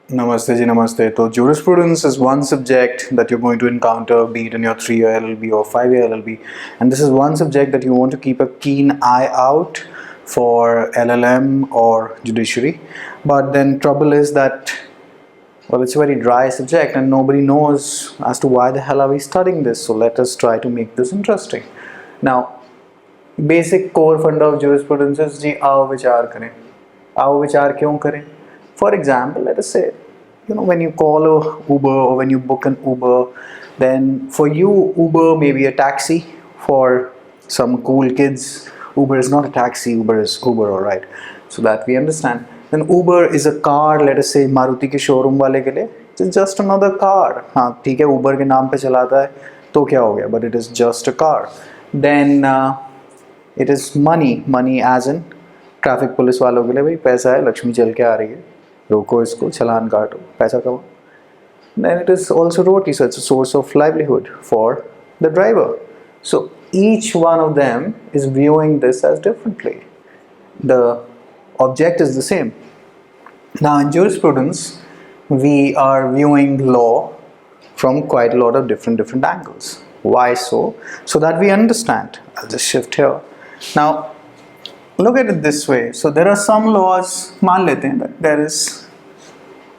Namaste ji, namaste. So jurisprudence is one subject that you're going to encounter, be it in your 3-year LLB or 5-year LLB, and this is one subject that you want to keep a keen eye out for LLM or Judiciary. But then trouble is that, well, it's a very dry subject and nobody knows as to why the hell are we studying this. So let us try to make this interesting. Now, basic core funda of jurisprudence is ji आओ विचार करें. आओ विचार क्यों करें? For example, let us say, when you call a Uber or when you book an Uber, then for you, Uber may be a taxi. For some cool kids, Uber is not a taxi, Uber is Uber, alright. So that we understand. Then Uber is a car, let us say, Maruti के showroom वाले के लिए, it's just another car. हाँ, ठीक है, Uber के नाम पे चलाता है, तो क्या हो गया? But it is just a car. Then it is money as in traffic police वालों के लिए, भाई पैसा है, लक्ष्मी चल के आ रही है, रोको इसको, चलान काटो, पैसा कमाओ. Then it is also roti, so it's a source of livelihood for the driver. So each one of them is viewing this as differently. The object is the same. Now in jurisprudence, we are viewing law from quite a lot of different angles. Why so? So that we understand. I'll just shift here. Now look at it this way. So there are some laws, मान लेते हैं that there is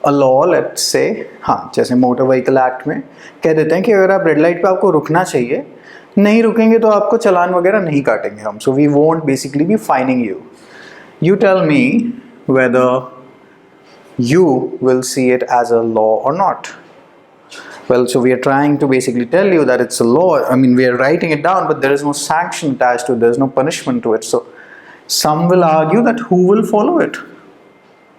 a law, let's say, हाँ, जैसे motor vehicle act में कह देते हैं कि अगर आप रेड लाइट पे आपको रुकना चाहिए, नहीं रुकेंगे तो आपको चालान वगैरह नहीं काटेंगे हम. So we won't basically be fining you. You tell me whether you will see it as a law or not. Well, so we are trying to basically tell you that it's a law. I mean, we are writing it down, but there is no sanction attached to it. There is no punishment to it. So some will argue that who will follow it?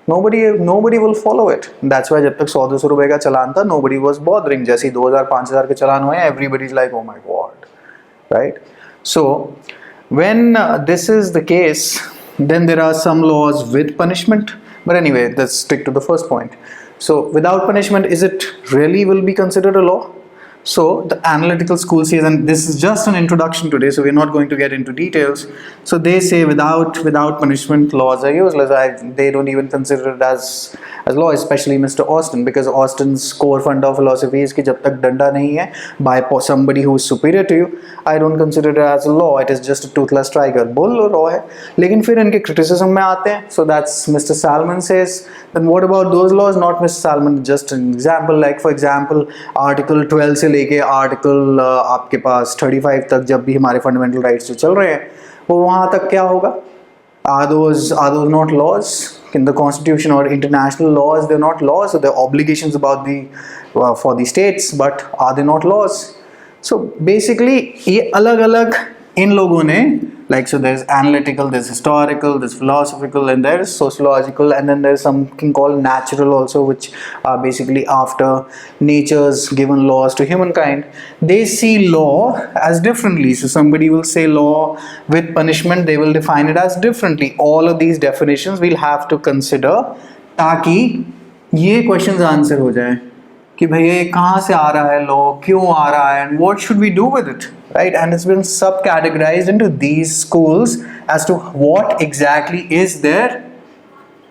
Nobody will follow it. That's why जब तक 100-200 रुपए का चालान था, nobody was bothering. जैसे ही 2000-5000 के चालान हुए, everybody's like, oh my god, right? So when this is the case, then there are some laws with punishment. But anyway, let's stick to the first point. So without punishment, is it really will be considered a law? So the analytical school says, and this is just an introduction today, so we're not going to get into details. So they say without punishment, laws are useless. They don't even consider it as law, especially Mr. Austin, because Austin's core fund of philosophy is कि जब तक डंडा नहीं है by somebody who is superior to you, I don't consider it as a law. It is just a toothless striker. बोल लो law है, लेकिन फिर इनके criticism में आते हैं. So that's Mr. Salmon says. Then what about those laws? Not Mr. Salmon, just an example. Like for example, Article 12 से लेके Article आपके पास 35 तक जब भी हमारे fundamental rights जो चल रहे हैं, वो वहाँ तक क्या होगा? Are those not laws? In the constitution or international laws, they're not laws. So they're obligations about for the states, but are they not laws? So basically, ये अलग-अलग इन लोगों ने, like, so there's analytical, there's historical, there's philosophical, and there's sociological, and then there's something called natural also, which are basically after nature's given laws to humankind. They see law as differently. So somebody will say law with punishment, they will define it as differently. All of these definitions we'll have to consider ताकि ये questions answer हो जाए कि भैया ये कहाँ से आ रहा है law, क्यों आ रहा है, and what should we do with it? Right, and it's been subcategorized into these schools as to what exactly is their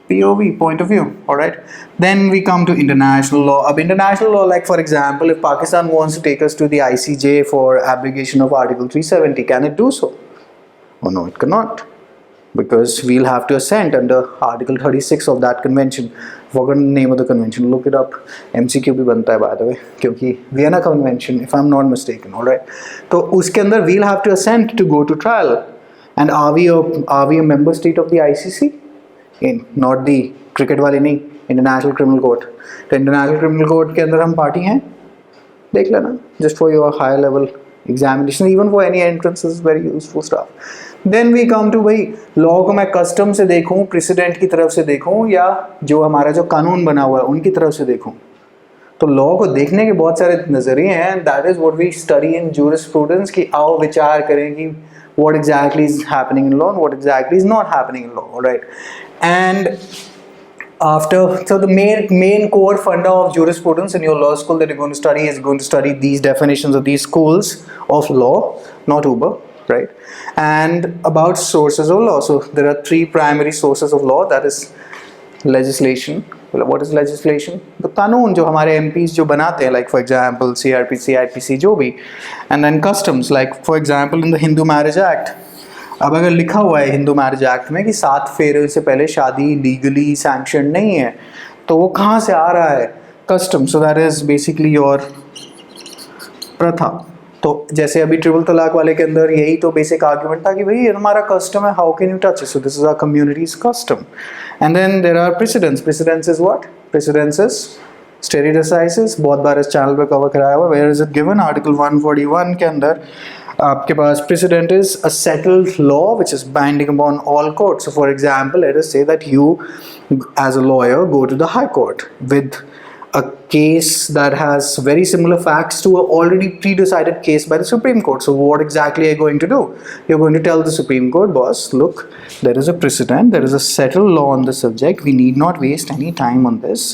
POV, point of view. All right, then we come to international law. International law, like for example, if Pakistan wants to take us to the ICJ for abrogation of Article 370, can it do so? Oh no, it cannot, because we'll have to assent under Article 36 of that convention. Forgot the name of the convention, look it up. MCQ भी बनता है by the way, क्योंकि Vienna Convention, if I'm not mistaken, all right. तो उसके अंदर we'll have to assent to go to trial. And are we a member state of the ICC? Not the cricket वाली नहीं, International Criminal Court. तो International Criminal Court के अंदर हम party हैं, देख लेना. Just for your higher level examination, even for any entrance, is very useful stuff. Then we come to भाई लॉ को मैं कस्टम से देखूं, प्रेसिडेंट की तरफ से देखूं, या जो हमारा जो कानून बना हुआ है उनकी तरफ से देखूं. तो लॉ को देखने के बहुत सारे नज़रिए हैं. That is what we study in jurisprudence कि आओ विचार करें कि what exactly is happening in law and what exactly is not happening in law. All right, and so the main core funda of jurisprudence in your law school that you're going to study these definitions of these schools of law, not Uber, right? And about sources of law. So there are three primary sources of law, that is legislation. What is legislation? The कानून जो हमारे MPs जो बनाते हैं, like for example CRPC, IPC जो भी, and then customs, like for example in the Hindu Marriage Act. अब अगर लिखा हुआ है हिंदू मैरिज एक्ट में कि 7 फेरे से पहले शादी लीगली सैंक्शन नहीं है, तो वो कहाँ से आ रहा है? Custom. So that is basically your प्रथा. तो जैसे अभी ट्रिपल तलाक वाले के अंदर यही तो बेसिक आर्ग्यूमेंट था कि भाई ये हमारा कस्टम है, how can you touch it? So this is our community's custom. And then there are precedents. Precedents is what? Precedents is stare decisis. बहुत बार इस चैनल पे कवर कराया हुआ. Where is it given? Article 141 के अंदर आपके पास precedent is a settled law which is binding upon all courts. So for example, let us say that you as a lawyer go to the high court with a case that has very similar facts to a already pre-decided case by the Supreme Court. So what exactly are you going to do? You're going to tell the Supreme Court, boss, look, there is a precedent, there is a settled law on the subject, we need not waste any time on this.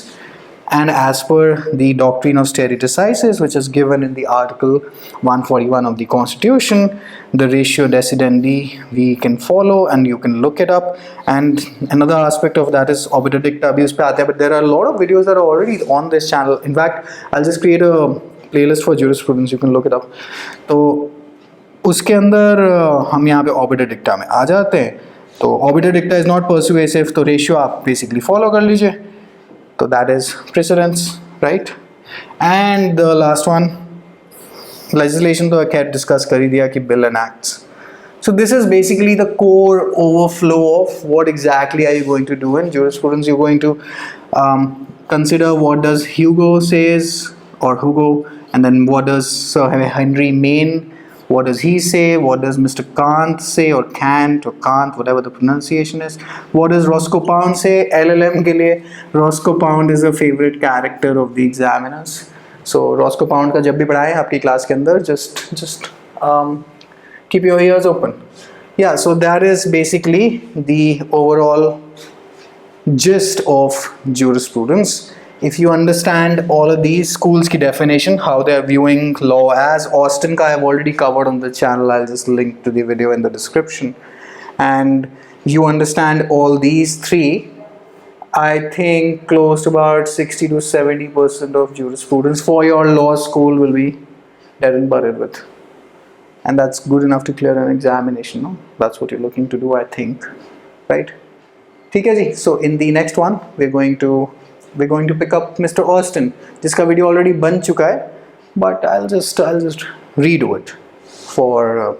And as per the doctrine of stare decisis, which is given in the article 141 of the Constitution, the ratio decidendi we can follow, and you can look it up. And another aspect of that is obiter dicta abhi us pe aate hain, but there are a lot of videos that are already on this channel. In fact, I'll just create a playlist for jurisprudence, you can look it up. तो उसके अंदर हम यहाँ पे obiter dicta में आ जाते हैं. तो obiter dicta is not persuasive, तो ratio आप basically follow कर लीजिए. So that is precedence, right? And the last one, legislation तो क्या discuss कर ही दिया कि bill and acts. So this is basically the core overflow of what exactly are you going to do in jurisprudence. You're going to consider what does Hugo says, or Hugo, and then what does Sir Henry Maine, what does he say, what does Mr. Kant say, or Kant, or Kant, whatever the pronunciation is. What does Roscoe Pound say? LLM के लिए Roscoe Pound is a favorite character of the examiners. So Roscoe Pound का जब भी पढ़ाएं आपकी class के अंदर, just keep your ears open. Yeah, so that is basically the overall gist of jurisprudence. If you understand all of these schools की definition, how they are viewing law as, Austin का I have already covered on the channel, I'll just link to the video in the description, and you understand all these three, I think close to about 60 to 70% of jurisprudence for your law school will be dead and buried with, and that's good enough to clear an examination, no? That's what you're looking to do, I think, right? ठीक है जी. So in the next one we're going to pick up Mr. Austin, जिसका video already बन चुका है, but I'll just redo it for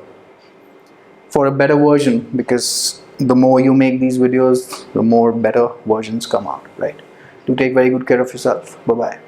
a better version, because the more you make these videos, the more better versions come out, right? Do take very good care of yourself. Bye bye.